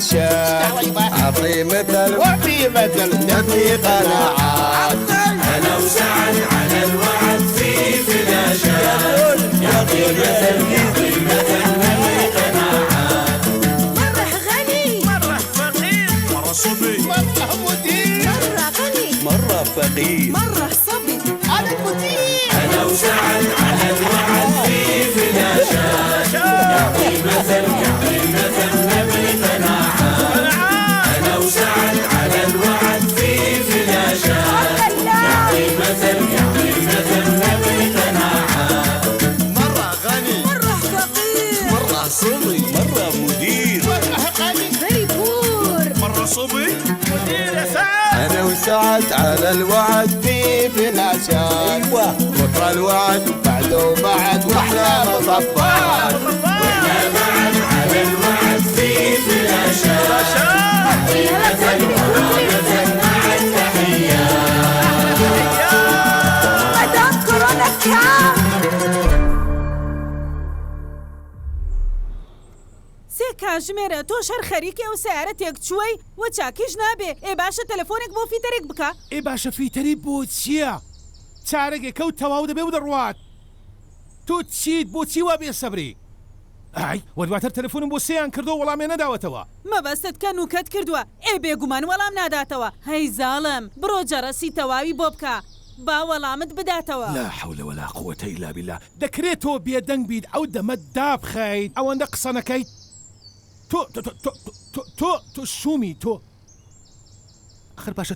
نشاء أعطي مثل وفي مثل نبي قناعات. أنا وسعد على الوعد في فلاشات، يعطي مثل نبي قناعات. مرة غني مرة فقير مرة صبي مرة مدير مرة غني مرة فقير مرة صبي أنا المدير. أنا وسعد على الوعد في فلاشات، يعطي مثل نبي قناعات. أنا وسعد على الوعد في فلاشات، يعطي مثل نبي قناعات. مرة غني مرة فقير مرة صبي مرة مدير مرة غني very poor مرة صبي مدير يا سعد. أنا وسعد على الوعد في فلاشات. بكرة الوعد بعده بعد وأحلى مطبات. وإحنا بعد على الوعد في فلاشات، يعطي مثل مع التحيات. مدام كورونا كام سێ کاژمێرە تۆ شەر خەریکێ و سیارە تێکچووەی و چاکیش نابێ. ئێ باشە تەلەفۆنێک بۆ فیتەرێک بکە. ئێ باشە فیتەری بۆ چییە؟ چارەگێک کەوت تەواو دەبێ و دەڕوات. تۆ چیت بۆچی وا بێسەبری؟ ئای وەدواتر تەلەفۆنم بۆ سێیان کردو وەڵامیان نەداوەتەوە. مەبەستت کە نوکەت کردووە. ئێ بێگومان وەڵام ناداتەوە. هەی زاڵم بڕۆ جەرەسی تەواوی بۆ بکە با وەڵامت بداتەوە. لا حول ولا قوة إلا بالله. دەکرێت تۆ بێدەنگ بیت ئەو دەمە دابخەیت ئەوەندە قسە نەکەیت. تۆ شومی تۆ ئەخر باشە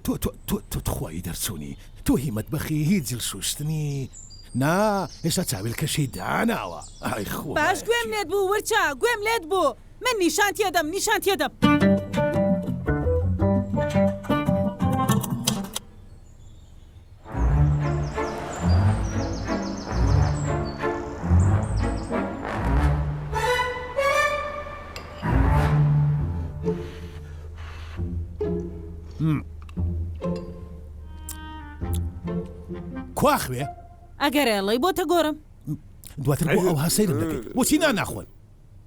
تۆ تخوایی دەرچوونی. تۆ هیمەت بەخی هیچ جلسوشتنی نا هێشتا چاویلکەشی داناوە. ئای خۆ باش گوێم لێت بوو ورچە گوێم لێت بوو. من نیشان تێدەم. کواخوێ ئەگەر ئێڵەی بۆتە گۆرم دواتر بۆ ئەو هەسەیرم دەکەیت. بۆچی ناخۆن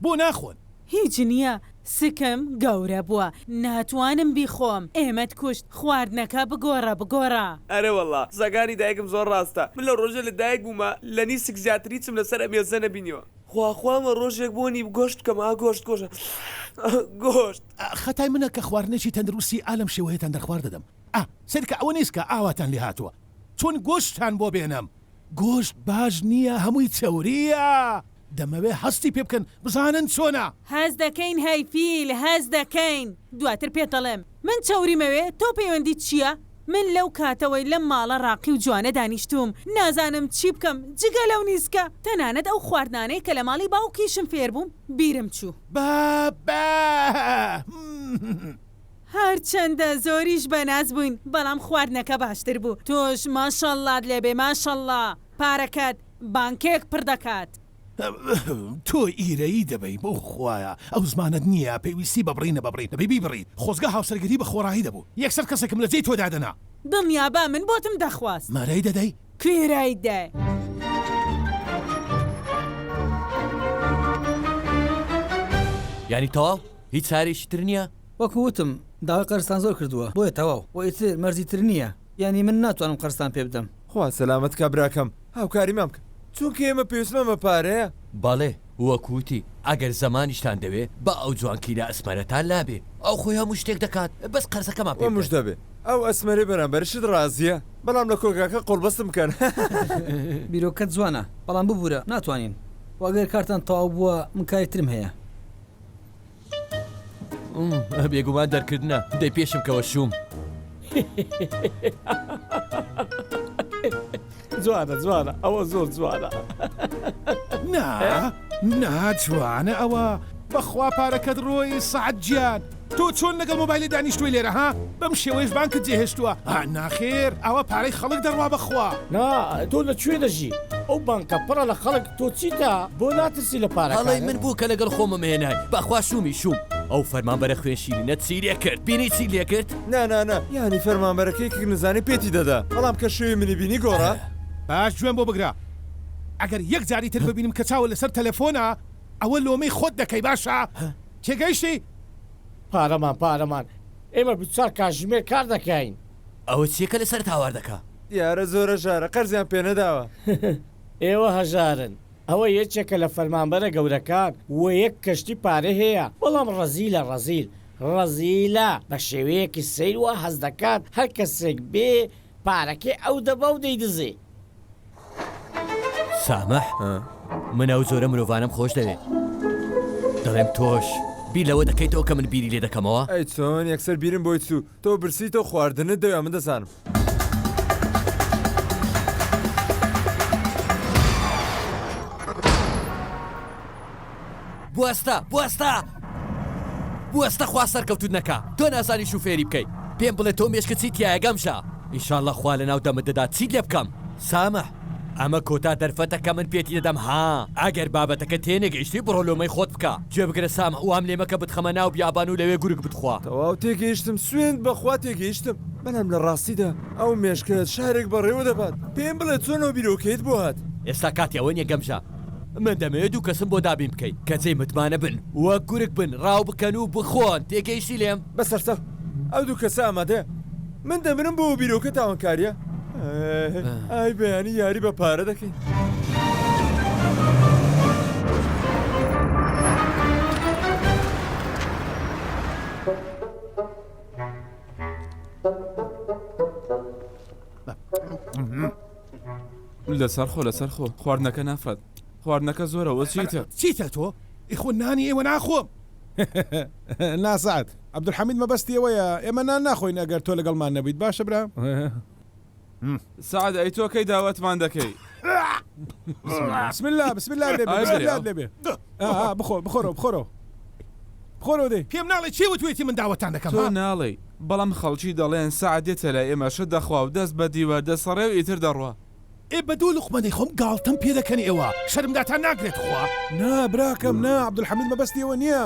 بۆ ناخۆن؟ هیچ نییە. سکم گەورە بووە ناتوانم بیخۆم. ئێمەت کوشت خواردنەکە بگۆڕە. ئەرە وەڵا زەگانی دایکم زۆر ڕاستە. من لە ڕۆژە لە دایک بوومە لە نیسک زیاتری چم لەسەر ئەمێزە نەبینیوە. خواخوامە ڕۆژێک بۆنی گۆشت کەمە گۆشت گۆشت خەتای منە کە خواردنێکی تەندروستی ئالم شێوەیەتان دەرخوار دەدەم. سەرکە ئەوە نیست کە ئاواتان لێ هاتووە چۆن گۆشتان بۆ بێنم. گۆشت باش نییە هەمووی چەوریە. دەمەوێ هەستی پێ بکەن بزانن چۆنە. هەز دەکەین هەیفیل هەز دەکەین. دواتر پێتەڵێم من چاوریمەوێ تۆ پەیوەندی چییە؟ من لەو کاتەوەی لەم ماڵە ڕاقی و جوانە دانیشتوم نازانم چی بکەم جگە لەو نیسکە. تەنانەت ئەو خواردانەی کە لە ماڵی باوکیشم فێر بووم بیرم چوو. بابا هەرچەندە زۆریش بەناز بووین بەڵام خواردنەکە باشتر بوو. تۆش ماشەڵڵات لێبێ ماشەڵڵا پارەکەت بانکێک پڕ دەکات. تۆ ئیرەیی دەبەی بۆ خوایە ئەو زمانت نییە پێویستی بەبڕینە دەبی بیبڕیت. خۆزگە هاوسەرگەری بە خۆڕایی دەبوو یەکسەر کەسێکم لە جێی تۆ دادەنا. دڵنیابە من بۆتم دەخواست. مارەی دەدەی؟ کوێرایی دە. یعنی تەواو هیچ چارێکی تر نییە؟ وەکووتم داوای قەرستان زۆر کردووە بۆیە تەواو و ئیتر مەرزی تر نییە. یعنی من ناتوانم قەرستان پێ بدەم. خوا سەلامەت کا براکەم هاوکاری مام بکە چونکە ئێمە پێویستمەمە پارەیە. بەڵێ وەکوتی ئەگەر زەمانیشتان دەوێ بە ئەو جوانکیرە ئەسمەرەتان لابێ ئەو خۆی هەموو شتێک دەکات بەس قەرزەکەمان پێ مش دەبێ ئەو ئەسمەری بەرامبەرشت ڕازیە بەڵام لە کۆگاکە قۆڵبەستم بکەن. بیرۆکەت جوانە بەڵام ببوورە ناتوانین وەگەر کارتان تەواو بووە من کاریترم هەیە. بێگومان دەرکردنە دەی پێشم کەوە شوم. جوانە ئەوە زۆر جوانە. نا جوانە ئەوە بەخوا پارەکەت ڕۆی سعد گیان. تۆ چۆن لەگەڵ مۆبایلی دانیشتوی لێرە ها بەم شێوەیەش بانکت جێهێشتووە. ناخێر ئەوە پارەی خەڵک دەڕوا بەخوا. نا تۆ لەکوێ دەژی ئەو بانکە پڕە لە خەڵک تۆ چیتە بۆ ناترسی لە پارەکە. هەڵی من بوو کە لەگەڵ خۆمم هێنای بەخوا شومی شوم. ئەو فەرمانبەرە خوێنشینە چی لێ کرد بینی چی لێ کرد؟ نا یعنی فەرمانبەرەکەی کە نزانی پێتی دەدا بەڵام کە شوێ منی بینی گۆڕە. باش گوێم بۆ بگرە ئەگەر یەک جاری تر ببینم کە چاوە لەسەر تەلەفۆنە ئەوە لۆمەی خۆت دەکەی باشە تێگەیشتی پارەمان ئێمە بچار کاژمێر کار دەکەین ئەوە چیەکە لەسەر تاوار دەکا دیارە زۆرە ژارە قەرزیان پێ نەداوە ئێوە هەژارن ئەوە یەکێکە لە فەرمانبەرە گەورەکان و یەک کەشتی پارە هەیە بەڵام ڕەزیلە بە شێوەیەکی سەیر وە هەز دەکات هەر کەسێک بێ پارەکەی ئەو دەبە و دەیدزێ سامح من ئەو زۆرە مرۆڤانم خۆش دەوێت دەڵێم تۆش بیر لەوە دەکەیتەوە کە من بیری لێ دەکەمەوە ئەی چۆن یەکسەر بیرم بۆی چوو تۆ برسیتەوە خواردنت دەوێ من دەزانم بوەستە خوا سەرکەوتوت نەکا تۆ نازانی شوفێری بکەیت پێم بڵێ تۆ مێشکە چی تایە گەمشە ئینشاڵڵا خوا لە ناو دەمت دەدا چیت لێ بکەم سامح ئەمە کۆتا دەرفەتە کە من پێتی دەدەم ها ئەگەر بابەتەکە تێنەگەیشتی بڕۆ لۆمەی خۆت بکە گوێ بگرە سامح وام لێمەکە بتخەمە ناو بیابان و لەوێ گورگ بتخوا تەواو تێگەیشتم سوێند بەخوا تێگەیشتم بەنام لە ڕاستیدا ئەو مێشکەت شارێک بەڕێوە دەبات پێم بڵێ چۆنەوە بیرۆکەیت بۆ هات ئێستا کاتیەوە نیە گەمژە من دەمەوێت دوو کەسم بۆ دابین بکەیت کە جێی متمانە بن وەک گورگ بن ڕاو بکەن و بخۆن تێگەیشتی لێم بەسەرسە ئەو دوو کەسە ئامادەیە من دەمرم بۆ بیرۆکە تاوانکاریە ئای بەیانی یاری بە پارە دەکەین لەسەر خۆ خواردنەکە نافرەت خواردنەکە زۆرەوە چیتە تۆ ئیخۆ نانی ئێوە ناخۆم ناسعات عەبدولحەمید مەبەستیەوەیە ئێمە نان ناخۆین ئەگەر تۆ لەگەڵمان نەبیت باشە برا سعد ئەی تۆ کەی داوەتمان دەکەی بسم الله لێبێ بخۆرەوە دێ پێم ناڵێ چی وتوێتی من داوەتان دەکەم تۆ ناڵێ بەڵام خەڵکی دەڵێن سعد دێتە لای ئێمەشە دەخوا و دەست بە دیوار دەسەڕێ و ئیتر دەڕوا ئێ بە دوو لوقمەدەی خۆم گاڵتەم پێ دەکەنی ئێوە شەرمداتان ناگرێت خوا نا براکەم نا عەبدولحەمید مەبەستیەوە نییە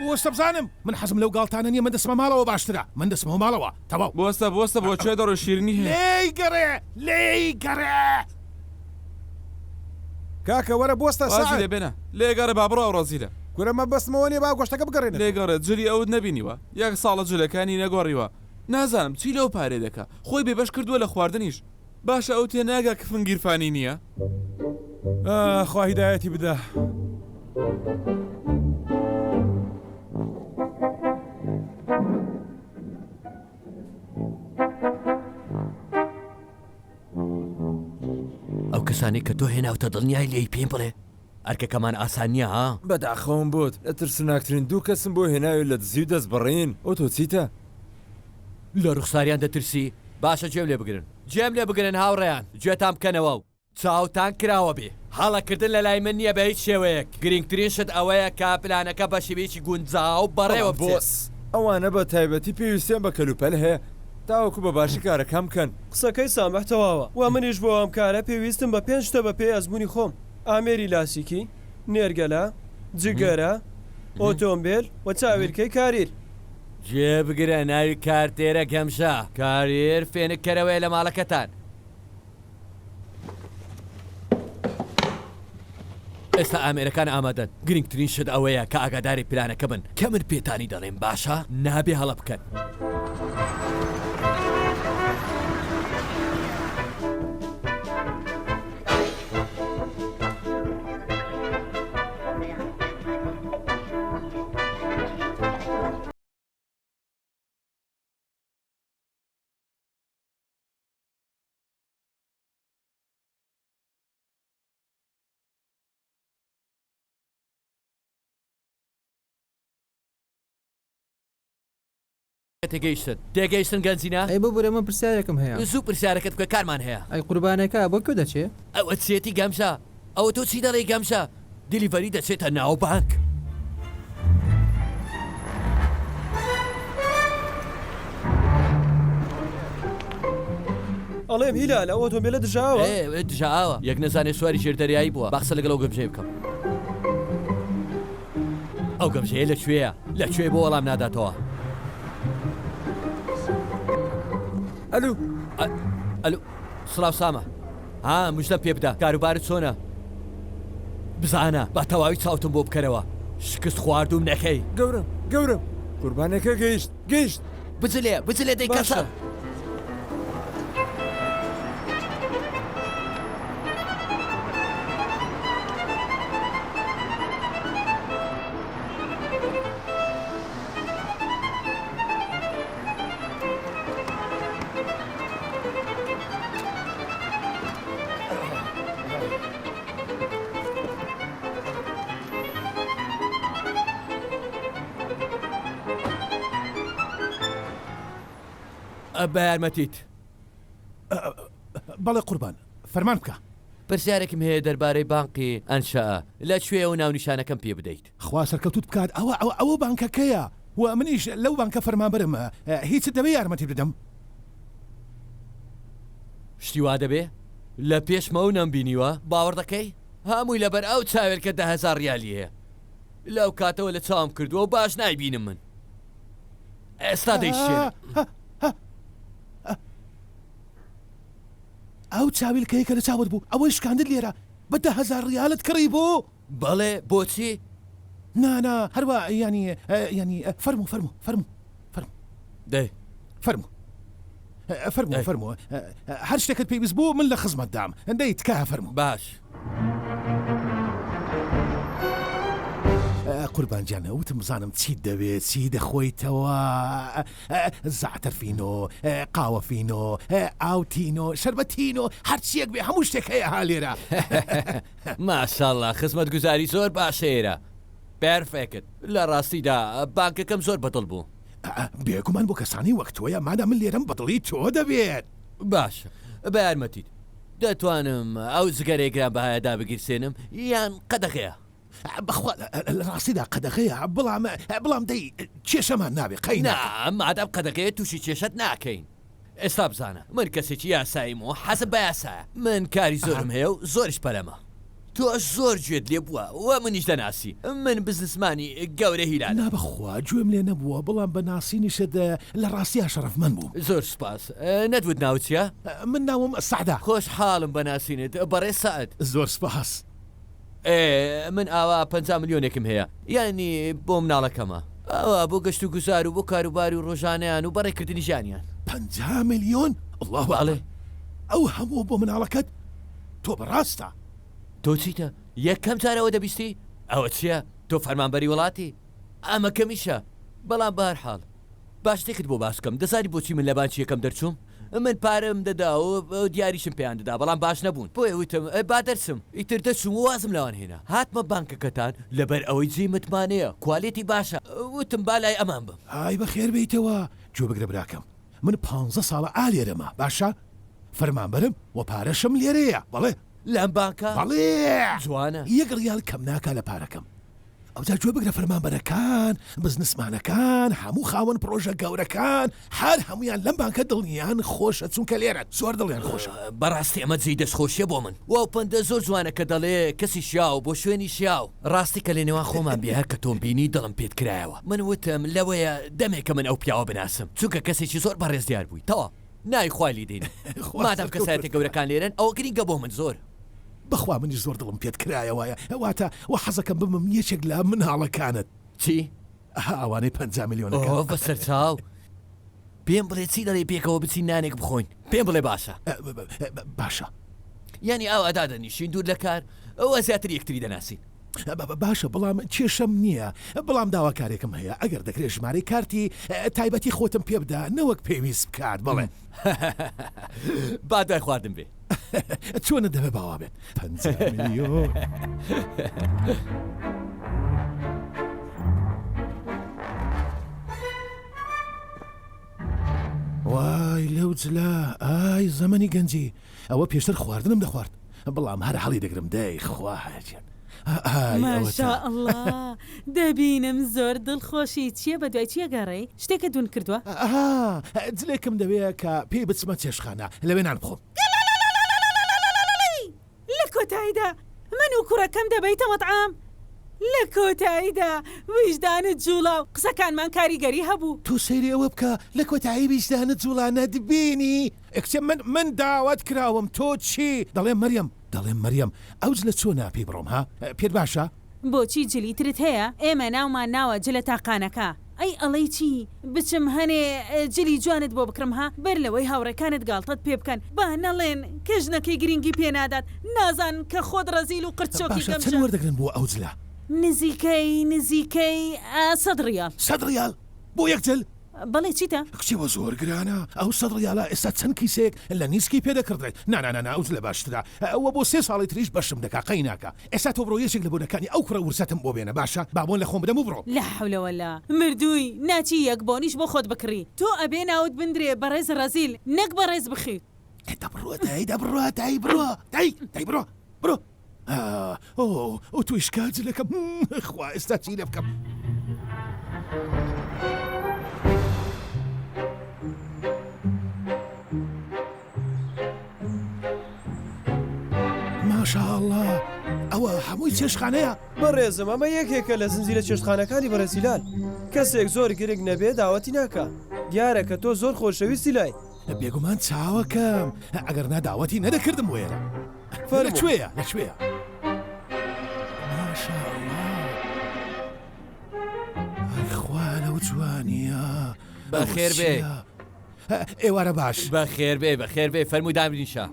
بۆستە بزانم من حەزم لەو گاڵتانە نییە من دەسمە ماڵەوە باشترە من دەسمەوە ماڵەوە تەواو بۆستە بۆ کوێ دەڕۆ شیرنی هەیە لێی گەڕێ کاکە وەرە بۆستە ساعت لێبێنە لێگەڕێ با بڕۆ ڕەزیلە گورەمە بەستمەوە نیە با گۆشتەکە بگەڕێنە لێگەڕێت جلی ئەوت نەبینیوە یەک ساڵە جلەکانی نەگۆڕیوە نازانم چی لەو پارێ دەکا خۆی بێبەش کردووە لە خواردنیش باشە ئەو تێ ناگا کە فنگیرفانی نییە خوا هیدایەتی بدە ئەو کەسانی کە تۆ هێناوتە دڵنیای لێی پێم بڵێ ئەرکەکەمان ئاسان نییە ها بەداخەوم بۆت لە ترسناکترین دوو کەسم بۆ هێناوی لە دزی و دەست بڕین ئەو تۆ چیتە لە ڕوخساریان دەترسی باشە گوێم لێ بگرن هاوڕێیان گوێتان بکەنەوە و چاوتان کراوە بێ هەڵەکردن لە لای من نییە بە هیچ شێوەیەک گرنگترین شت ئەوەیە کا پلانەکە بە شێوەیەکی گونجاو بەڕێوە بۆس ئەوانە بە تایبەتی پێویستیان بە کەلوپەل هەیە تاوەکو بە باشی کارەکەم بکەن قسەکەی سامح تەواوە وا منیش بۆ ئەم کارە پێویستم بە 5 شتە بە پێی ئەزمموی خۆم ئامێری لاسیکی نێرگەلە جگەرە ئۆتۆمبیل و چاویلکەی کاریر جێ بگرە ناوی کارتێرە گەمشە کارێر فێنکەرەوەی لە ماڵەکەتان ئێستا ئامێرەکان ئامادەن گرنگترین شت ئەوەیە کە ئاگاداری پلانەکە بن کە من پێتانی دەڵێم باشە نابێ هەڵە بکەن تێگەیشتن گەنجینە ئەی بۆ بەرە من پرسیارێکم هەیە زوو پرسیارەکەت بکە کارمان هەیە ئەی قوربانەکە بۆ کێ دەچێ ئەوە چێتی گەمشە ئەوە تۆ چی دەڵێ گەمشە دیلیڤەری دەچێتە ناو بانک ئەڵێم هیلال ئەو ئۆتۆمبیلە دژاوە دژاوە یەک نەزانێ سواری ژێردەریایی بووە باخسە لەگەڵ ئەو گەمژەیە بکەم ئەو گەمژەیە لەکوێ بۆ وەڵام ناداتەوە ئەلو سڵاو سامە ها مژدەم پێ بدە کاروبارت چۆنە بزانە با تەواوی چاوتم بۆ بکەرەوە شکست خواردوم نەکەی گەورم قوربانەکە گەیشت بجلێ دەی کەسە بە یارمەتیت بەڵێ قوربان فەرمان بکە پرسیارێکم هەیە دەربارەی بانقی ئەنشەءە لەکوێ و ناونیشانەکەم پێ بدەیت خوا سەرکەوتوت بکات ئەوە بانکەکەیە و منیش لەو بانکە فەرمانبەرم هیچ دەبێ یارمەتی بدەم شتی وا دەبێ لە پێشمە و نەمبینیوە باوەڕ دەکەی هەمووی لەبەر ئەو چاوێرکە 10,000 ریالی هەیە لەو کاتەوە لە چاوم کردووە و باش نایبینم من ئێستا دەیشێنم ئەو چاویلکەی کە لە چاوت بوو ئەوەی شکاندت لێرە بە 10,000 ریالت کڕی بۆ بەڵێ بۆچی نانا هەروە ینی فەرموو دەی فەرموو هەر شتێکت پێویست بوو من لە خزمەت دام ئەندەی تکە فەرموو باش قوربانجانە وتم بزانم چیت دەوێت چی دەخۆیتەوە زعتەرفینۆ قاوەفینۆ ئاوتینۆ شەربەتینۆ هەرچیەک بێ هەموو شتێک هەیە ها لێرە ماشاءڵڵا خزمەت گوزاری زۆر باشەیرە پێرفێکت لە ڕاستیدا بانکەکەم زۆر بەدڵ بوو بێگومان بۆ کەسانی وەک تۆیە مادە من لێرەم بەدڵی تۆ دەبێت باشە بە یارمەتیت دەتوانم ئەو زگەرەی گران بەهایەدا بگیرسێنم یان قەدەغەیە بەخوا لە ڕاستیدا قەدەغەیە بەڵام دەی کێشەمان نابێ قەینا مادام قەدەغەیە تووشی کێشت ناکەین ئێستا بزانە من کەسێکی یاساییم و حەزم بە یاسایە من کاری زۆرم هەیە و زۆریش پەلەمە تۆش زۆر گوێت لێ بووە و منیش دەناسی من بزنسمانی گەورە هیلال نابەخوا گوێم لێ نەبووە بەڵام بە ناسینیشت لە ڕاستیا شەرەفمەند بووم زۆر سپاس نەدوت ناوچیە من ناوم سەعدا خۆش حاڵم بە ناسینت بەڕێ سەعد زۆر سپاس من ئاوا 50 ملیۆنێکم هەیە یعنی بۆ مناڵەکەمە ئەوە بۆ گەشت و گوزار و بۆ کاروباری و ڕۆژانیان و بەڕێکردنی ژانیان 50 ملیۆن الله باڵێ ئەو هەموو بۆ مناڵەکەت تۆ بەڕاستە تۆ چیتە یەکەم جارەوە دەبیستی ئەوە چییە تۆ فەرمانبەری وڵاتی ئەمە کەمیشە بەڵام بەهەرحاڵ باش شتێکت بۆ باسکەم دەزانی بۆچی من لە بانکی یەکەم دەرچووم من پارەم دەدا و دیاریشم پێیان دەدا بەڵام باش نەبوون بۆیە وتم با دەرسم ئیتر دەچوم وازم لەوان هێنا هاتمە بانکەکەتان لەبەر ئەوەی جێ متمانەیە کوالێتی باشە وتم با لای ئەمان بم ئای بەخێر بیتەوە گوێ بگرە براکەم من 15 ساڵە ئالێرەمە باشە فەرمانبەرم و پارەشم لێرەیە بەڵێ لەم بانکە بەڵێ جوانە 1 ریال کەم ناکا لە پارەکەم ئەوجا گوێ بگرە فەرمانبەرەکان بزنسمانەکان هەموو خاوەن پرۆژە گەورەکان هەر هەمویان لەم بانکە دڵنیان خۆشە چونکە لێرە زۆر دڵیان خۆشە بەڕاستی ئەمە جێی دەستخۆشیە بۆ من و پندە زۆر جوانە کە دەڵێ کەسی شیاو بۆ شوێنی شیاو ڕاستی کە لە نێوان خۆمان بێ هەر کە تۆم بینی دڵم پێت کرایەوە من وتم لەوەیە دەمێکە من ئەو پیاوە بناسم چونکە کەسێکی زۆر بەڕێز دیار بووی تەوا نای خوای دین مادام کەسایەتی گەورەکان لێرن ئەوە گرینگە بۆ من زۆر بەخوا منیش زۆر دڵم پێت کرایەوەیە ئەواتە و حەزەکەم بمم یەکێک لە مناڵەکانت چی؟ ئەوانەی 50 ملیۆنەکە بەسەر چاو پێم بڵێ چی دەڵێ پێکەوە بچین نانێک بخۆین پێم بڵێ باشە باشە ینی ئاوادا دەنیشین دوور لە کار ئەوە زیاتر یەکتری دەناسین باشە بەڵام کێشەم نییە بەڵام داواکارێکم هەیە ئەگەر دەکرێت ژمارەی کارتی تایبەتی خۆتم پێ بدە نەوەک پێویست بکات بڵێ با دوای خواردم بێ چۆنە دەبێ باوا بێت 50 ملیۆن وای لەو جلا ئای زەمەنی گەنجی ئەوە پێشتر خواردنم دەخوارد بەڵام هەر هەڵی دەگرم دەی خواهێن ماشاءله دەبینم زۆر دڵخۆشی چییە بە دوای چیە گەڕێی شتێکە دوون کردووە جلێکم دەوێت کە پێی بچمە چێشخانە لەوێ نان بخۆم لە کۆتاییدا من و کوڕەکەم دەبیتە مەطعام لە کۆتاییدا ویژدانت جوڵا و قسەکانمان کاریگەری هەبوو تو سەیری ئەوە بکە لە کۆتایی ویژدانت جوڵانە دبینی ئەکسێ من داوات کراوم تۆ چی دەڵێم مەریەم ئەوج لە چۆ ناپی بڕۆم ها پێت باشە بۆچی جلی ترت هەیە ئێمە ناومان ناوە جلە تاقانەکە ئەی ئەڵەی چی بچم هەنێ جلی جوانت بۆ بکڕم ها بەر لەوەی هاوڕەکانت گاڵتەت پێ بکەن با نەڵێن کەژنەکەی گرنگی پێنادات نازان کە خۆت ڕەزیل و قرچۆکی باشە چەند گەمژە وەردەگرن بۆ ئەو جلە نزیکەی 100 ریال 100 ریال بۆ یەک جل بەڵێ چیتە؟ کچیوە زۆر گرانە ئەو 100 ریالە ئێستا چەند کیسێک لە نیسکی پێدەکردێت نانانە ئەو لە باشترا ئەوە بۆ 3 ساڵی تریش بەشم دەکا قەی ناکە ئێستا تۆ بڕۆ یەکێک لە بۆنەکانی ئەو کوڕە ورسەتم بۆ بێنە باشە بابۆن لە خۆم بدەم و بڕۆ لا حول ولا مردووی ناچی یەک بۆنیش بۆ خۆت بکڕی تۆ ئەبێ ناوت بندرێ بەڕێز ڕەزیل نەک بەڕێز بخیت دەبڕۆ دەی بڕۆ دەی بڕۆ بڕۆ ئەو تویش کاجلەکەم خوا ئێستا چی لێ بکەم ماشاءله ئەوە هەمووی چێشخانەیە بەڕێزم ئەمە یەکێکە لە زنجیرە چێشتخانەکانی بەرەسیلان کەسێک زۆر گرنگ نەبێ داوەتی ناکە دیارە کە تۆ زۆر خۆشەویستی لای بێگومان چاوەکەم ئەگەر ناداوەتی نەدەکردم وێرە لەکوێیە لەکوێیە خوا لەو جوانیە بەخێر بێ ئێوارە باش بەخێر بێ فەرمووی دامنیشە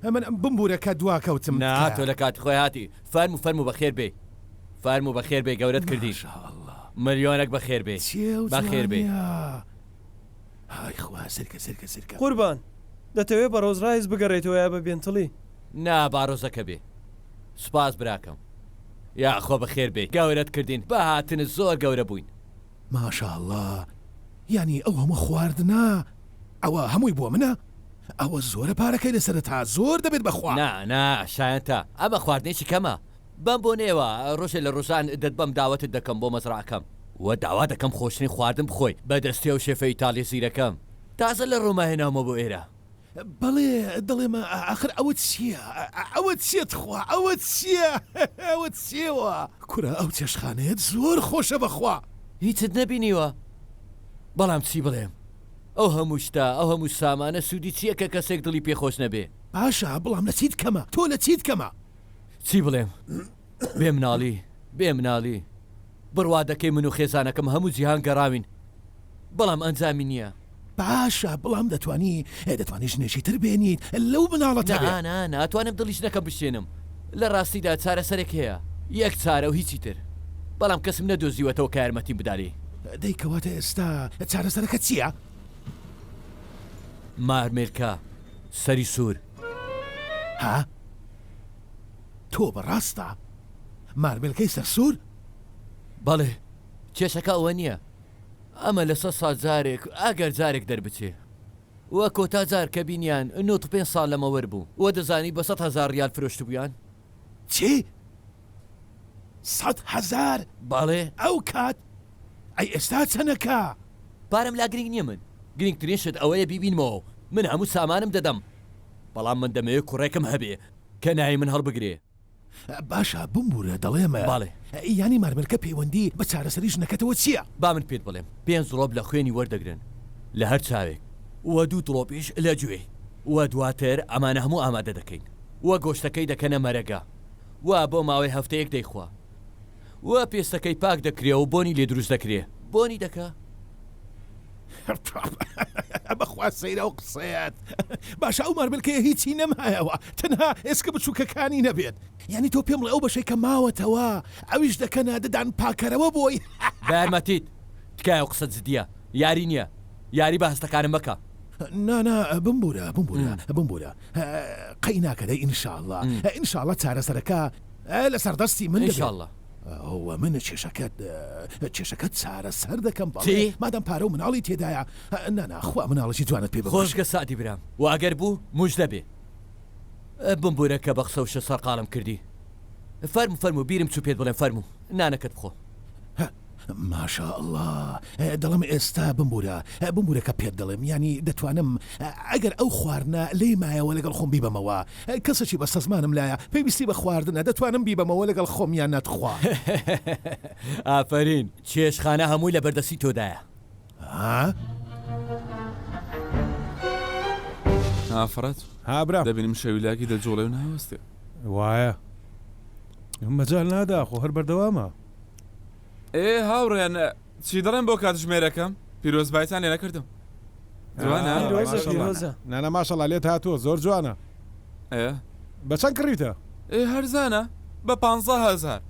ئەمن بمبورەکە دواکەوتم تۆ لە کات خۆی هاتی فەرمو بەخێر بێ فەرمو بەخێر بێ گەورەت کردی ملیۆنێک بەخێر بێ بەخێر بێ های خوا سرکە قوربان دەتەوێت بە ڕۆژڕایز بگەڕێتەوە یا بە بێنتڵی نا باڕۆزەکە بێ سوپاس براکەم یا خۆ بەخێر بێ گەورەت کردین بە هاتنە زۆر گەورە بووین ماشاءله یعنی ئەو هەموو خواردنا ئەوە هەمووی بۆ منە ئەوە زۆرە پارەکەی لەسرە تا زۆر دەبێت بەخوا نا شایەنتە ئەمە خواردنێکی کەمە بەم بۆ نێوە ڕۆژێ لە ڕۆژان دەت بەم داوەتت دەکەم بۆ مەزڕعەکەم وە داوا دەکەم خۆشترین خواردن بخۆی بەدەستی و شێفە ئیتاڵی زیرەکەم تازە لە ڕۆما هێناومە بۆ ئێرە بەڵێ دڵێمە ئاخر ئەوە چییە ئەوە چێت خوا ئەوە چییە ئەوە چێوە کورە ئەو چێشخانەیەت زۆر خۆشە بەخوا هیچت نەبینیوە بەڵام چی بڵێم ئەو هەموو شتا ئەو هەموو سامانە سوودی چییە کە کەسێک دڵی پێخۆش نەبێ باشە بڵام لە چیت کەمە تۆ لە چیت کەمە چی بڵێم بێ مناڵی بڕوا دەکەی من و خێزانەکەم هەموو جیهان گەڕاوین بەڵام ئەنجامی نییە باشە بڵام دەتوانی ژنێکی تر بێنیت لەو مناڵەتە ناتوانم دڵیش نەکەم بشێنم لە ڕاستیدا چارەسەرێک هەیە یەک چارە و هیچی تر بەڵام کەسم نەدۆزیوەتەوە کە یارمەتیم بداری دەیکەواتە ئێستا چارەسەرەکە چییە؟ مارمێرکە سەری سوور ها؟ تۆ بەڕاستە مارمێلکەی سەرسوور؟ بەڵێ کێشەکە ئەوە نییە ئەمە لە 100 ساڵ جارێک ئەگەر جارێک دەربچێ وە کۆتا جار کە بینیان 95 ساڵ لەمەوە بوو وە دەزانی بە 100,000 ریال فرۆشت بوویان چی؟ 100,000 باڵێ ئەو کات ئەی ئێستا چەنەکە پارەم لا گرنگ نییە من گرنگترین شت ئەوەیە بیبینمەوە من هەموو سامانم دەدەم بەڵام من دەمەوێت کوڕێکم هەبێ کە ناوی من هەڵبگرێ باشە بمبورە دەڵێمە باڵێ ینی مارمەرکە پەیوەندی بە چارەسەری ژنەکەتەوە چییە؟ با من پێت بڵێم 5 دڵۆپ لە خوێنی وەردەگرن لە هەر چاوێک وە 2 دڵۆپیش لە گوێ وە دواتر ئەمانە هەموو ئامادە دەکەین وە گۆشتەکەی دەکەنە مەرەگە وە بۆ ماوەی هەفتەیەک دەیخوا وە پێستەکەی پاک دەکرێ و بۆنی لێ دروست دەکرێ بۆنی دەکا بەخوا سەیرە و قسەیەت باشە ئەو مارملکەیە هیچی نەمایەوە تەنها ئێسکە بچووکەکانی نەبێت یعنی تۆ پێم بڵێ ئەو بەشەی کە ماوەتەوە ئەویش دەکەنە دەدان پاکەرەوە بۆی بەرمەتیت تکایە و قسە جدیە یاری نییە یاری بە هەستەکانم بکە نانا بمبورە قەی ناکەدەی ئینشاءڵڵە چارەسەرەکە لە سەردەستی من ئینشاءڵڵە ئەوە منە کێشەکەت چارە سەر دەکەم بەڵێ مادەم پارە و مناڵی تێدایە ناناخوا مناڵەشی جوانت پێ خۆشگە ساعتی برام و ئەگەر بوو موژدە بێ بمبورە کە بە قسە و شە سەرقاڵم کردی فەرمو بیرم چوو پێت بڵێم فەرمو نانەکەت بخۆ ماشاءله دەڵم ئێستا بمبورەکە پێت دەڵێم ینی دەتوانم ئەگەر ئەو خواردنە لێ مایەوە لەگەڵ خۆم بیبەمەوە کەسێکی بەستە زمانم لایە پێویستی بە خواردنە دەتوانم بیبەمەوە لەگەڵ خۆمیان نەتخوا ئافرین چێشخانە هەمووی لە بەردەستی تۆدایە ئافرەت هابرا دەبینیم شەویلاکی دەجۆڵێ و ناوەستێ وایە مەجال نادا خۆ هەر بەردەوامە هاوڕێن چی دەڵێن بۆ کاتژمێرەکەم پیرۆزبایتان لێ نەکردم جوانە پیرۆزە نانە ماشەڵا لێت هاتووە زۆر جوانە بە چەند کڕیتە؟ هەرزانە بە 15,000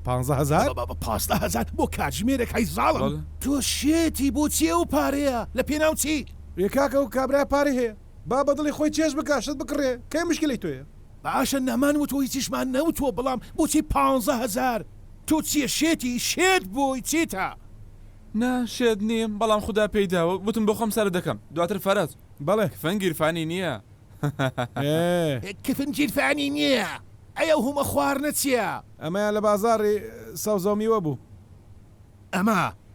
15,000 بۆ کاتژمێرێک هەی زاڵم تۆ شێتی بۆ چیە و پارەیە لە پێناو چی؟ ێکاکە و کابرای پارە هەیە با بەدڵی خۆی چێش بکاشت بکڕێ کەی مشکلی تۆیە باشە نەمان و تۆی چیشمان نەوتوە بەڵام بۆچی 15,000 تۆ چییە شێتی شێت بۆی چیتە؟ نا شێت نیم بەڵام خوددا پێیداوە وتم بۆ خۆم سەر دەکەم دواتر فەرەز بەڵێ فەنگیرفانی نییە کفن گیرفانی نییە ئەیە هومە خواردنە چییە؟ ئەمەیان لە بازاری سەوزەمیوە بوو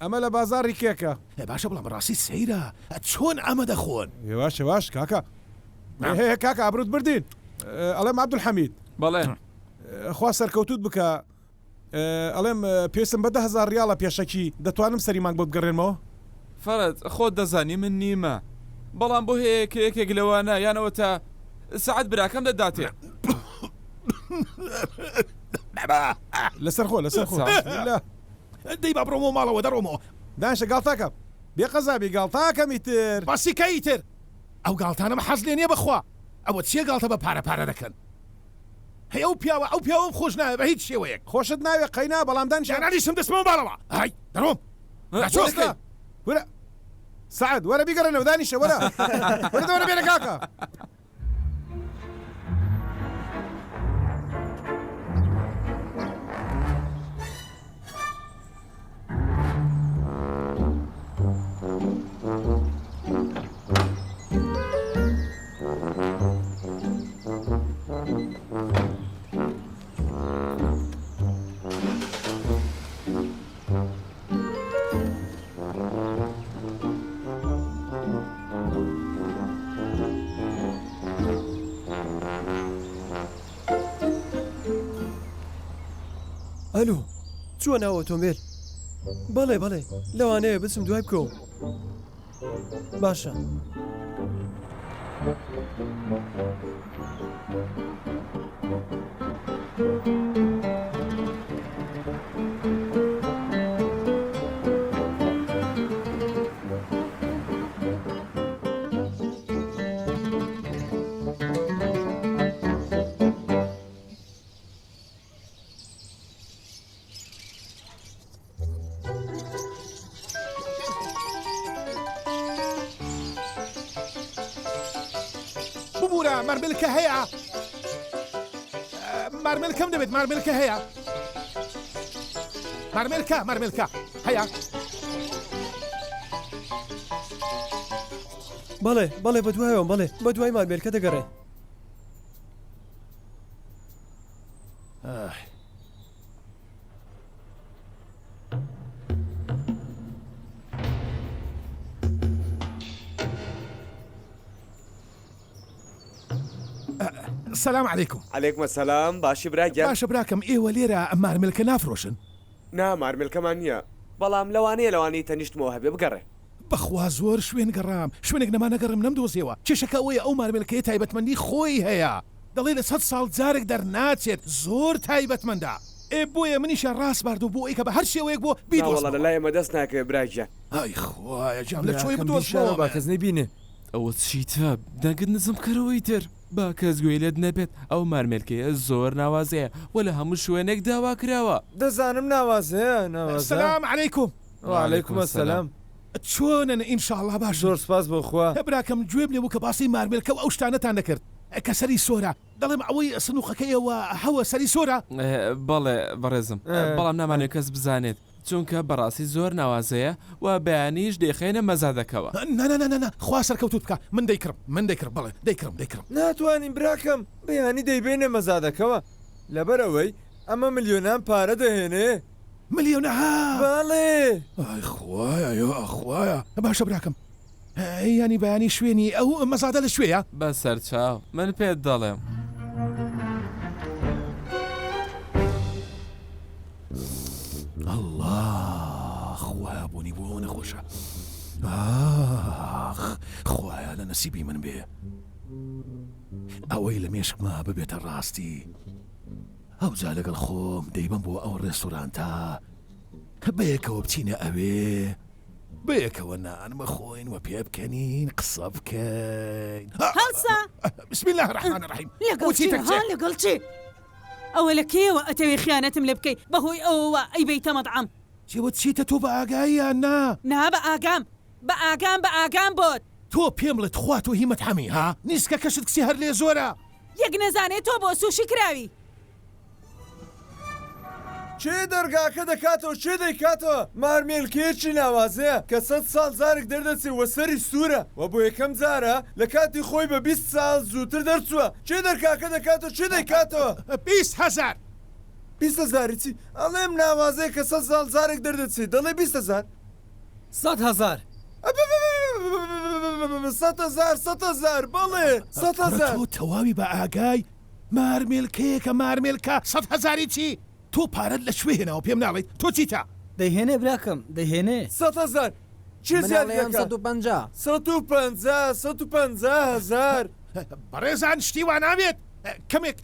ئەمە لە بازاری کێکە باشە بڵام ڕاستی سەیرە چۆن ئەمە دەخۆن؟ واش کاکە هەیە کاکە ئابروت بردین ئەڵێم عەبدولحەمید بەڵێ خوا سەرکەوتوت بکە ئەڵێم پێویستم بە 10,000 ریاڵە پێشەکی دەتوانم سەری مانگ بۆ بگەڕێنمەوە فەرەز خۆت دەزانی من نیمە بەڵام بۆ هەیە کە یەکێک لەوانە یانەوە تا سعات براکەم دەداتێ لەسەر خۆ دەی با بڕۆمەوە ماڵەوە دەڕۆمەوە داشە گاڵتاکەم بێ قەزابی گاڵتاکەمی تر باسیکەی تر ئەو گاڵتانەمە حەز لێ نییە بخوا ئەوە چیە گاڵتە بە پارە دەکەن هەیە ئەو پیاوە خۆش ناوێ بە هیچ شێوەیەک خۆشت ناوێ قەینا بەڵام دانیشم دەستمەوە باڵەوە های دەڕۆم وەرە سعد وەرە بیگەڕێنەوە دانیشە وەرە وەرە بێنە کاکە ئەلو چووە ناو ئۆتۆمبیل بەڵێ لەوانەیە بچم دوای بکەوم باشە ببوورە مەرملکە هەیە مەرملکەم دەبێت مەرملکە هەیە مەرملکە هەیە بەڵێ بە دوایەوە بە دوای مارمێلکە دەگەڕێ سلام علیکم علیکم السلام باشی براگەر باشە براکەم ئێوە لێرە مارملکە نافرۆشن نا مارملکەمان نییە بەڵام لەوانەیە تەنیشتمەوە هەبێ بگەڕێ بەخوا زۆر شوێن گەڕام شوێنێک نەمانەگەڕم نەمدۆزیەوە کێشەکە ئەوەیە ئەو مارملکەیە تایبەتمەندی خۆی هەیە دەڵێ لە 100 ساڵ جارێک دەرناچێت زۆر تایبەتمەندە بۆیە منیشە ڕاست باردو بۆ ئەی کە بە هەر شێوەیەک بۆ بیدۆڵە لە لای ئەمە دەست ناکەوێت براگە ئای خوایە جام لە چۆی بدۆزمەوە با کەس نەبینێ ئەوە چیتە دەنگت نزم کەرەوەی تر با کەس گوێی لێت نەبێت ئەو مارمێلکەیە زۆر ناوازەیە وە لە هەموو شوێنێک داوا کراوە دەزانم ناوازەیە سلام علیکم وعلیکم السلام چۆنن ئینشاءالله باش زۆر سپاس بۆخوا براکەم گوێم لێ بوو کە باسی مارمێلکە و ئەو شتانەتان دەکرد کە سەری سۆرە دەڵێم ئەوەی سنووقەکەیەوە هەوە سەری سۆرە بەڵێ بەڕێزم بەڵام نامانێت کەس بزانێت چونکە بەڕاستی زۆر ناوازەیە و بەیانیش دەیخێنە مەزادەکەوە نە خوا سەرکەوتوت بکە من دەیکڕم بەڵێ دەیکڕم ناتوانین براکەم بەیانی دەیبێنە مەزادەکەەوە لەبەرەوەی ئەمە ملیۆنان پارە دەهێنێ ملیۆنەها باڵێ ئای خوایە باشە براکەم ینی بەیانی شوێنی ئەو مەزادە لە شوێیە بەسەر چاو من پێت دەڵێم الله خوایە بوونی بۆ نەخۆشە خوایە لە نەسیبی من بێ ئەوەی لە مێشکما ببێتە ڕاستی ئەوجا لەگەڵ خۆم دەیبم بۆ ئەو ڕێستورانتە بەیەکەوە بچینە ئەوێ بەیەکەوە نان بخۆین و پێ بکەنین قسە بکەین هەڵسا بسم الله الرحمن الرحیم لەگەڵ چی لەگەڵ چی ئەوە لە کێوە ئەتەوێ خیانەتم لێ بکەیت بەهۆی ئەوەوە ئەی بەیتە مەطعەم جێوە چیتە تۆ بە ئاگاییان نا بە ئاگام بۆت تۆ پێم بڵێت خوا تۆ هیمەت هەمی ها نیسکە کەشت کسی هەر لێ زۆرە یەک نەزانێت تۆ بۆ سوشی کراوی چێ دەرگاکە دەکاتەوە چێ دەیکاتەوە مارمێلکێکی ناوازەیە کە 100 ساڵ زارێک دەردەچێ وە سەری سوورە و بۆ یەکەم جارە لە کاتی خۆی بە 20 ساڵ زووتر دەرچووە چێ دەرگاکە دەکاتەوە چێ دەیکاتەوە 20,000 20,000 چی ئەڵێم ناوازەیە کە 100 ساڵ زارێک دەردەچێت دەڵێ 20,000 100,000 100,000 بەڵێ 100,000 تۆ تەواوی بە ئاگای مارمێلکەیەکە مارمێلکە 100,000 چی تۆ پارەت لە شوێ هێناوە پێم ناڵێت تۆ چیتە دەیهێنێ براکەم دەیهێنێ 100,000 چی زیاد 150,000 بەڕێزان شتی وا ناوێت کەمێک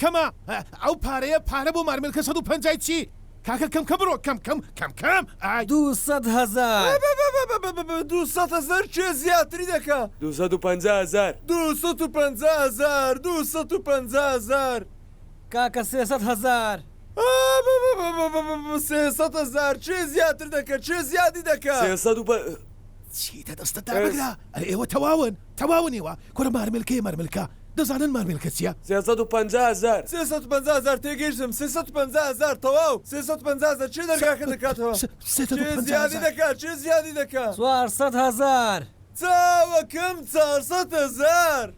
کەمە ئەو پارە بۆ مارمێلکە 150 چی کاکە کەم بڕۆ کەم 200,000 200,000 چێ زیاتری دەکا 250,000 250,000 کاکە 300,000 300,000 چێ زیاتر دەکە چێ زیادی دەکە چیتە دەستە دابگرا ئێوە تەواون ئێوە کۆرە مارمێلکە دەزانن مارمێلکە چییە 350,000 350,000 تێگەیشتم 350,000 تەواو 350,000 چێ دەرگاکە دەکاتەوە چێ زیادی دەکات 400,000 چاوەکەم 400,000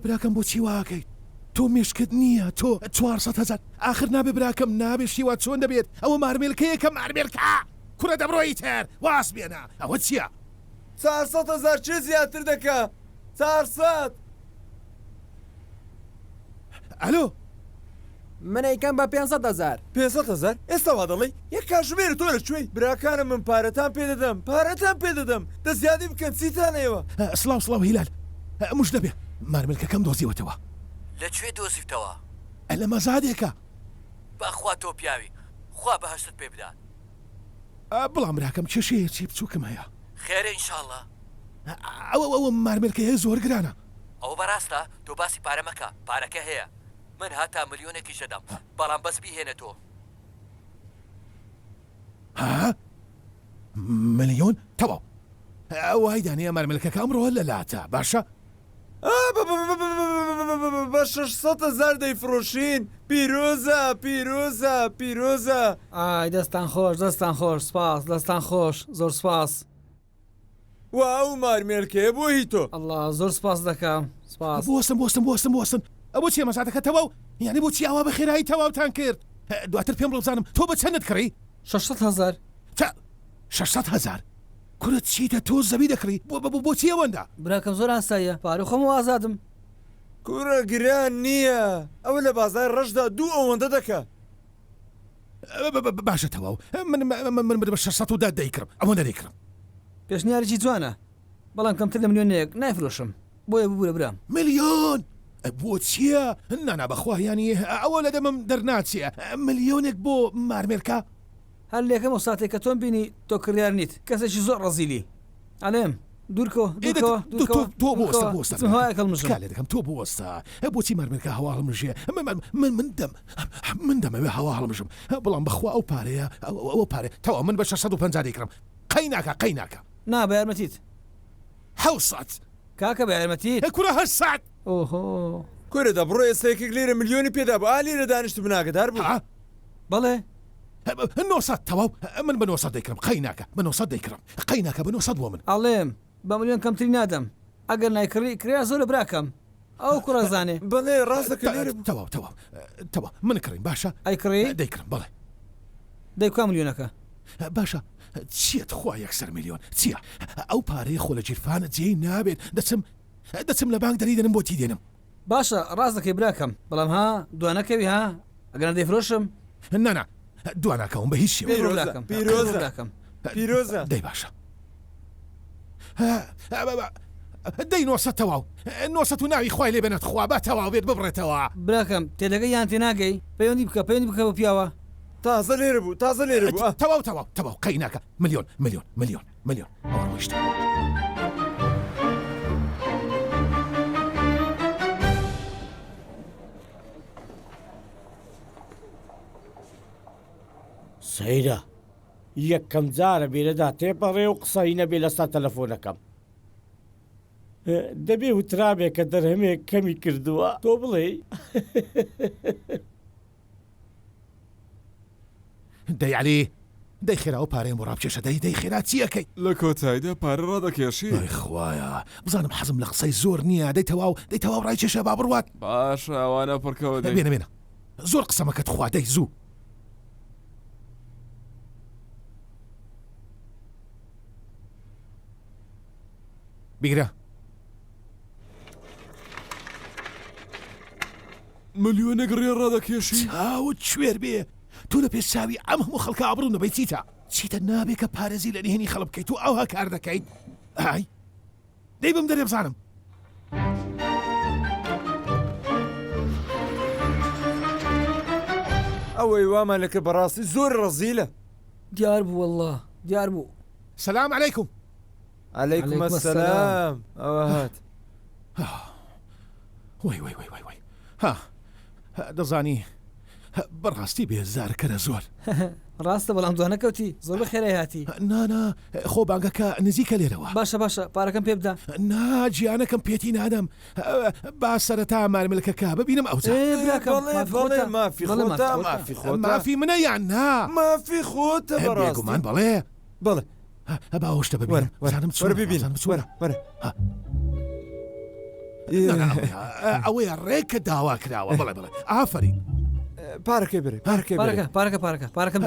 براکەم بۆچی واکەیت تۆ مێشکت نییە تۆ 400,000 آخر نابێ براکەم نابێ شیوا چۆن دەبێت ئەوە مارمێلکەیەکە مارمێلکە کورە دەبڕۆی تر واس بێنە ئەوە چییە 400,000 چێ زیاتر دەکا 400 ئەلۆ منەیکەم بە 500,000 500,000 ئێستا وا دەڵێ یەک کاتژمێرە تۆ لەکوێی براکانم من پارەتان پێ دەدەم دە زیادی بکەن چیتانەوە سڵاو هیلال موش دەبێ مارمێلکەکەم دۆزیوەتەوە لەکوێ دۆزیفتەوە لە مەزادێکە بەخوا تۆ پیاوی خوا بەهشتت پێ بدات بەڵام براکەم چێشەیەکی بچووکم هەیە خێرە ئینشاءڵڵا ئەوە مارمێلکەیە زۆر گرانە ئەو بەڕاستە تۆ باسی پارە مەکە پارەکە هەیە من هاتا ملیۆنێکی شەدەم بەڵام بەس بیهێنە تۆ ها ملیۆن تەواو وای دانەیە مارمێلکەکە ئەمڕۆ لە لاتە باشە بە 600,000 دەیفرۆشین پیرۆزە ئای دەستان خۆش دەستان خۆش زۆر سپاس واو مارمێلکەیە بۆ هی تۆ ئەڵڵا زۆر سپاس دەکەم سپاس بۆستم ئەوە چیە مەزادەکە تەواو یعنی بۆچی ئەوە بە خێرایی تەواوتان کرد دواتر پێم بڵبزانم تۆ بە چەندت کڕی 600,000 600,000 کورە چیتە تۆ زەوی دەکڕی بۆچی ئەوەندا براکەم زۆر ئاساییە پارە خۆم ئازادم کوورە گران نییە ئەوە لە بازار ڕەشدا دوو ئەوەندە دەکە باشە تەواو من بە 600 دەیکڕم ئەوەندە دەیکڕم پێشنیارێکی جوانە بەڵام کەمتر لە ملیۆنێک نایفرۆشم بۆیە ببوورە برام ملیۆن بۆ چییە نانا بەخوایانی ئەوە لە دەمەم دەرناچیە ملیۆنێک بۆ مارمێلکە هەر لێکەم وساتێک کە تۆم بینی تۆ کڕیار نیت کەسێکی زۆر ڕەزیلی ئەڵێم دوورکە دەکەم تۆ بوەستە بۆچی مارمێلکە هەوا هەڵمژێ من دەمەوێ هەوا هەڵمژم بەڵام بەخوا ئەو پارەیە ئەوە پارێ تەوا من بە 650 دەیکڕم قەی ناکە نا بە یارمەتیت 700 کاکە بە یارمەتیت کورە 800 ئۆهۆ کورە دەبڕۆ ئێستەیەکێک لێرە ملیۆنی پێدا بە ئالێرە دانیشت بناگەدار بوو بەڵێ 900 تەواو من بە 900 دەیکڕم قەی ناکە بە 900 دەیکڕم قەی ناکە بە 900 بۆ من ئەڵێم بە ملیۆن کەمتری نادەم ئەگەر نایکڕی کریا زۆر براکەم ئەو کوڕە زانێ بەڵێ ڕاستەکە لێرە تەواو من کڕین باشە ئەیکڕی دەیکڕم بەڵێ دەیکوا ملیۆنەکە باشە چییە خوا 100 ملیۆن چییە ئەو پارەی خۆ لە جیرفانە جێی نابێت دەچم لە بانک دەری دەنم بۆتی دێنم باشە ڕاست دەکەی براکەم بەڵام ها دوانەکەوی ها ئەگەر دەیفرۆشم نانا دواناکەم بە هیچ پیرۆزە دەی باشە دەی 900 تەواو 900 و ناوی خوای لێ بێنێت خوا بە تەواو بێت ببڕێتەوە براکەم تێلەکە یان تێ ناگەی پەیوەندی بکە بە پیاوە تازە لێرە بوو تازە لێرە بوو تەواو قەی ناکە ملیۆن ئەوە ڕۆیشتە سەیرە یەکەم جارە بێرەدا تێپەڕێ و قسەی نەبێ لەستا تەلەفۆنەکەم دەبێ وترابێک کە دەرهەمێک کەمی کردووە تۆ بڵێ دەیعلی دەی خێراوە پارەیە بۆ ڕابکێشە دەی خێرا چیەکەی لە کۆتاییدا پارە ڕادەکێشی خوایە بزانم حەزم لە قسەی زۆر نییە دەی تەواو ڕای کێشە با بڕوات باش ئەوانە پڕکەوە بێنە زۆر قسەمەکەت خوا دەی زوو بیگرە ملیۆنێک ڕێ ڕادەکێشی چاوت کوێر بێ تۆ لە پێش چاوی ئەم هەموو خەڵکە ئابڕوو نەبەی چیتە نابێت کە پارێزی لە نهێنی خەڵک بکەیت و ئەوها کار دەکەیت ئای دەی بم دەرێ بزانم ئەوەی وامانەکە بەڕاستی زۆر ڕەزیلە دیار بوو والله دیار بوو سلام علیکم عەلەیکم ئەسسەلام ئەوە هات وای ها دەزانی بەڕاستی بێزارکەرە زۆر ڕاستە بەڵام دوانە کەوتی زۆر بە خێرای هاتی نانا خۆ بانگەکە نزیکە لێرەوە باشە پارەکەم پێ بدە ناجیانەکەم پێتی نادەم با سەرەتا مارملکەکە ببینم ئەو مافی منە یان نا مافی خۆتە بەڕاستمان بەڵێ باوەشتە ببینم وەرە ئەوەیە ڕێکە داوا کراوە بڵێ ئافرین پارەکەی برێ پارەکەم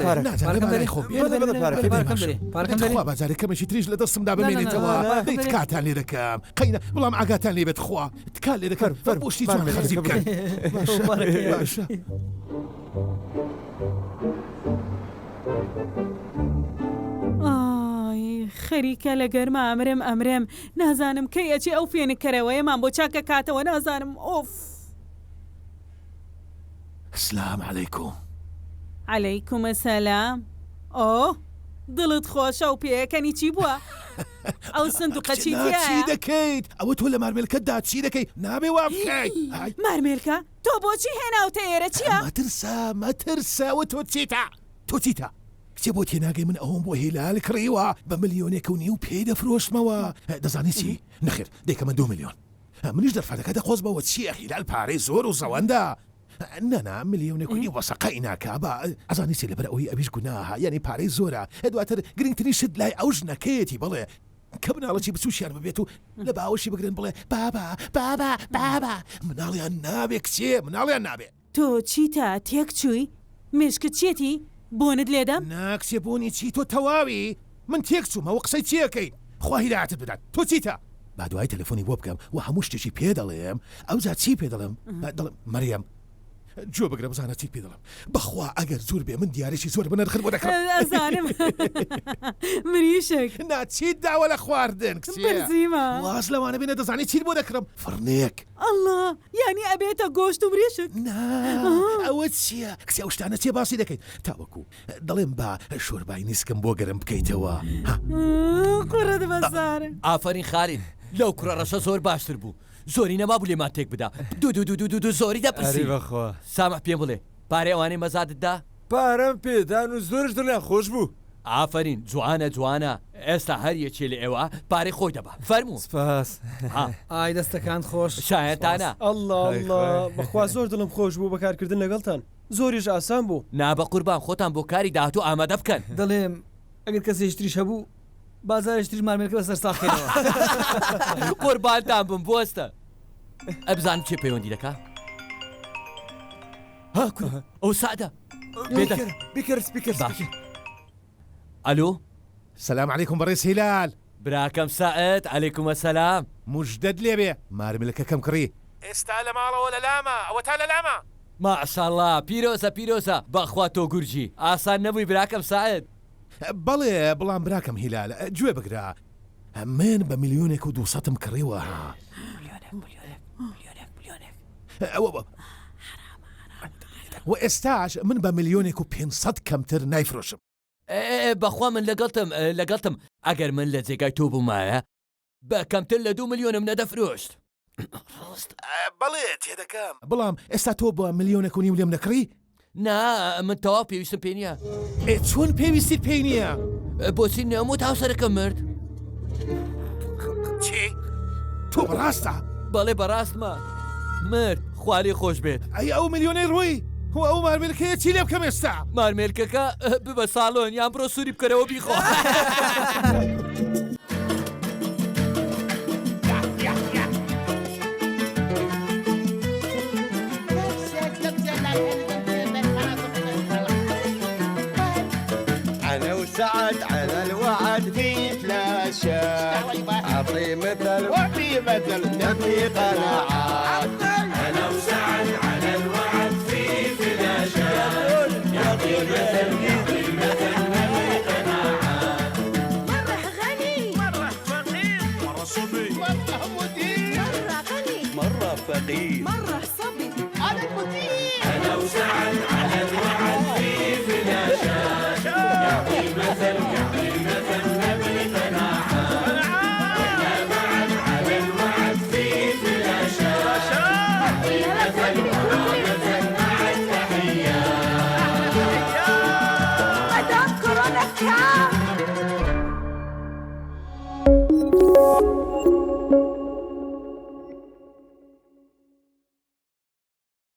بازارەکەمەشی تریش لە دەستمدا بمێنێتەوە دەیت کاتان لێ دەکەم قەینە بەڵام ئاگاتان لێ بێت خوا تکال لێ دەکەن بۆشتی خەرزی بکەن خەریکە لە گەرمە ئەمرم نازانم کەی ئەچی ئەو فێنکەرەوەیەمان بۆ چاکە کاتەوە نازانم ئۆف السلام علیکم عەلەیکم ئەسەلام ئۆ دڵت خۆشە و پێیەکەنی چی بووە؟ ئەو سندوقە چی دەکەیت؟ ئەوە تۆ لە مارمێلکەتدا چی دەکەیت؟ نابێ وا بکەیت مارمێلکە؟ تۆ بۆچی هێناوتە ئێرە چییە؟ مەترسەوە تۆ چیتە؟ کچێ بۆ تێناگەی من ئەوم بۆ هیلال کڕیوە بە 1.5 ملیۆن پێی دەفرۆشمەوە دەزانی چی؟ نەخێر دەیکەمە 2 ملیۆن منیش دەرفەتەکە دەخۆز بەوە چییە هیلال پارەی زۆر و زەوەندە نەنا 1.5 ملیۆن وەسەقەی ناکا بە ئەزانی چی لەبەر ئەوەی ئەویش گوناها یعنی پارەی زۆرە دواتر گرنگترین شت لای ئەو ژنەکەیەتی بڵێ کە مناڵەکی بچوشیان ببێت و لە باوەشی بگرن بڵێ بابا مناڵیان نابێ کچێ مناڵیان نابێ تۆ چیتە تێک چووی؟ مشکت چێتی؟ بۆنت لێدەم؟ ناکسێ بۆنی چی تۆ تەواوی من تێک چوومەوە قسەی چیەکەی خوا هیدایەتت بدات تۆ چیتە؟ با دوای تەلەفۆنی بۆ بکەم و هەموو شتێکی پێ دەڵێم ئەوجا چی پێ دەڵێم؟ دەڵێم مەریەم جۆ بگرە بزانە چیت پێ دەڵێم بەخوا ئەگەر زۆر بێ من دیارێکی زۆر بنرخت بۆ دەکەم ئەزانم مریشک ناچیت داوە لە خواردن کچێ واز لەوانە بێنە دەزانی چیت بۆ دەکڕم فڕنێک ئەڵڵا یعنی ئەبێتە گۆشت و مریشک ئەوە چییە کچێ ئەو شتانە چێ باسی دەکەیت تاوەکو دەڵێم با شۆربای نیسکم بۆ گەرم بکەیتەوە کوڕە دەبەزارە ئافرین خارین لەو کوڕە ڕەشە زۆر باشتر بوو زۆری نەما بوو لێمان تێک بدا دوو زۆری دەپرسی سامح پێم بڵێ پارەی ئەوانەی مەزادتدا پارەم پێدان و زۆرش دڵیان خۆش بوو ئافرین جوانە ئێستا هەر یەکێ لە ئێوە پارەی خۆی دەبا فەرموو سپاس ئای دەستەکان خۆش شایەتانە الله بەخوا زۆر دڵم خۆش بوو بەکارکردن لەگەڵتان زۆریش ئاسان بوو نابە قوربان خۆتان بۆ کاری داهاتوو ئامادە بکەن دەڵێم ئەگەر کەسێشتریش هەبوو بازارشتریش مارمێلکە بەسەر ساخێنەوە قوربانتان بم بۆستە ئەبزان چێ پەیوەندی دەکا؟ ئەو سعدە بیکەر سپیکەر ئەلۆ سلام علیکم بەڕێز هیلال براکەم سائد عەلەیکم ئەسەلام موژدەت لێبێ مارملەکەکەم کڕی ئێستا لە ماڵەوە لە لامە ئەوە تا لە لامە ماشاءڵڵا پیرۆسە بەخوا تۆ گورجی ئاسان نەبووی براکەم سائد بەڵێ بەڵام براکەم هیلال گوێ بگرە من بە میلیۆنێک و 200م کڕیوە و ئێستاش من بە میلیۆنێک و 500 کەمتر نایفرۆشم. بەخوا من لەگەڵتم ئەگەر من لە جێگای تۆ بوومایە بە کەمتر لە 2 میلیۆنم نەدەفرۆشت. بەڵێ تێدەکەم بەڵام ئێستا تۆ بە میلیۆنێک و نیم لێم نەکڕی؟ نا من تەواو پێویستم پێ نییە. چۆن پێویستیت پێی نییە؟ بۆچی نەموت هاوسەرەکەم مرد. چی؟ تۆ بەڕاستە؟ بەڵێ بەڕاستمە مرد خواری خۆش بێت. ئەی ئەو میلیۆنەی ڕووی هو ئەو مارمێلکەیە چی لێ بکەم ئێستا؟ مارمێلکەکە ببە ساڵۆن یان بڕۆ سووری بکەرەوە بیخۆ. أنا وسعد على الوعد في فلاشة أعطي مثل وفي مثل نبي قناعات. أنا وسعد على الوعد في فلاشة يعطي مثل